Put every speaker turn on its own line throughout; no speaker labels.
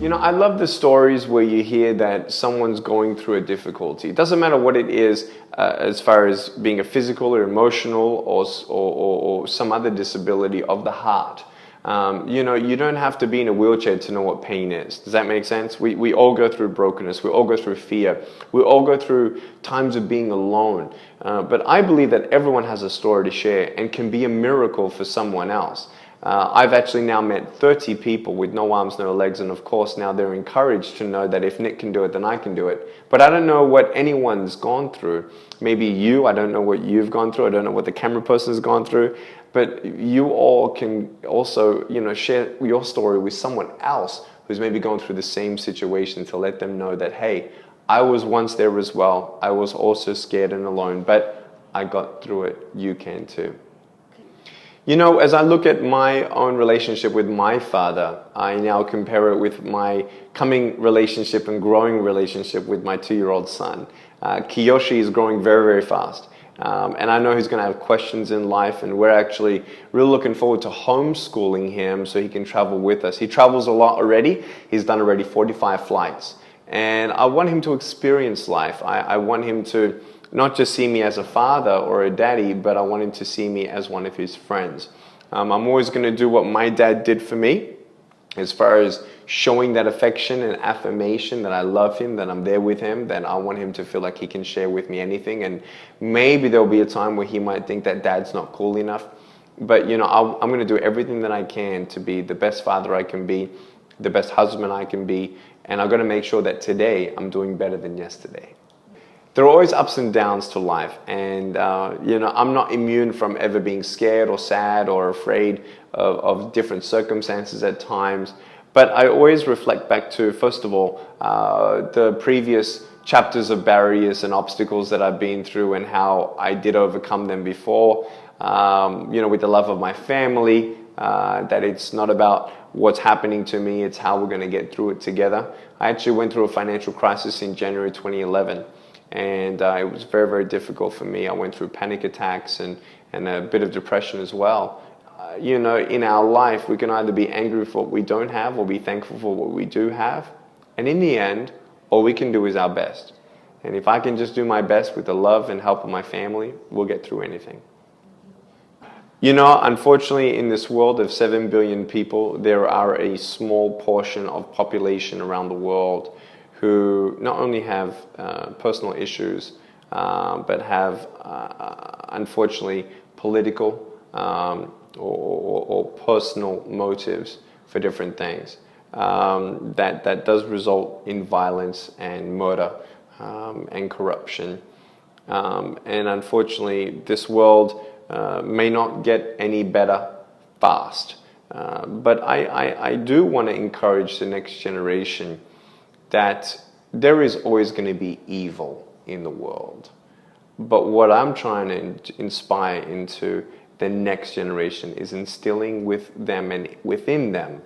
You know, I love the stories where you hear that someone's going through a difficulty. It doesn't matter what it is, as far as being a physical or emotional or some other disability of the heart. You know, you don't have to be in a wheelchair to know what pain is. Does that make sense? We all go through brokenness. We all go through fear. We all go through times of being alone. But I believe that everyone has a story to share and can be a miracle for someone else. I've actually now met 30 people with no arms, no legs, and of course now they're encouraged to know that if Nick can do it, then I can do it. But I don't know what anyone's gone through. Maybe you, I don't know what you've gone through, I don't know what the camera person's gone through, but you all can also, you know, share your story with someone else who's maybe going through the same situation to let them know that, hey, I was once there as well. I was also scared and alone, but I got through it. You can too. You know, as I look at my own relationship with my father, I now compare it with my coming relationship and growing relationship with my 2-year-old son. Kiyoshi is growing very, very fast. And I know he's going to have questions in life, and we're actually really looking forward to homeschooling him so he can travel with us. He travels a lot already. He's done already 45 flights. And I want him to experience life. I want him to not just see me as a father or a daddy, but I want him to see me as one of his friends. I'm always going to do what my dad did for me, as far as showing that affection and affirmation that I love him, that I'm there with him, that I want him to feel like he can share with me anything. And maybe there'll be a time where he might think that dad's not cool enough. But, you know, I'm going to do everything that I can to be the best father I can be, the best husband I can be, and I'm going to make sure that today I'm doing better than yesterday. There are always ups and downs to life, and you know, I'm not immune from ever being scared or sad or afraid of different circumstances at times. But I always reflect back to, first of all, the previous chapters of barriers and obstacles that I've been through and how I did overcome them before. You know, with the love of my family, that it's not about what's happening to me, it's how we're going to get through it together. I actually went through a financial crisis in January 2011. And it was very, very difficult for me. I went through panic attacks and a bit of depression as well. You know, in our life, we can either be angry for what we don't have or be thankful for what we do have. And in the end, all we can do is our best. And if I can just do my best with the love and help of my family, we'll get through anything. You know, unfortunately, in this world of 7 billion people, there are a small portion of population around the world who not only have personal issues, but have, unfortunately, political or personal motives for different things. That does result in violence and murder and corruption. And unfortunately, this world may not get any better fast. But I do want to encourage the next generation that there is always going to be evil in the world. But what I'm trying to inspire into the next generation is instilling with them and within them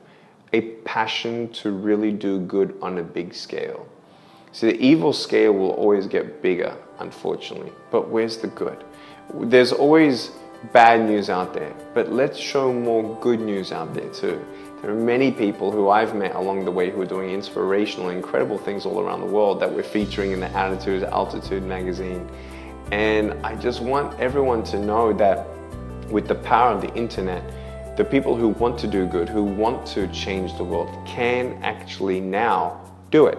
a passion to really do good on a big scale. So the evil scale will always get bigger, unfortunately. But where's the good? There's always bad news out there, but let's show more good news out there too. There are many people who I've met along the way who are doing inspirational, incredible things all around the world that we're featuring in the Altitude magazine. And I just want everyone to know that with the power of the internet, the people who want to do good, who want to change the world, can actually now do it.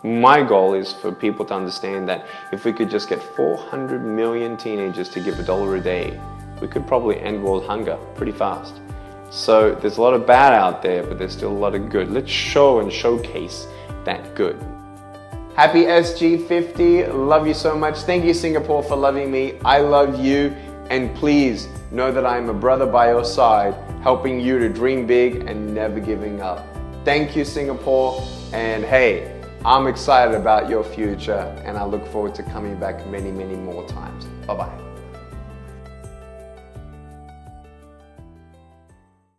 My goal is for people to understand that if we could just get 400 million teenagers to give $1 a day, we could probably end world hunger pretty fast. So there's a lot of bad out there, but there's still a lot of good. Let's show and showcase that good. Happy SG50. Love you so much. Thank you, Singapore, for loving me. I love you. And please know that I'm a brother by your side, helping you to dream big and never giving up. Thank you, Singapore. And hey, I'm excited about your future, and I look forward to coming back many, many more times. Bye-bye.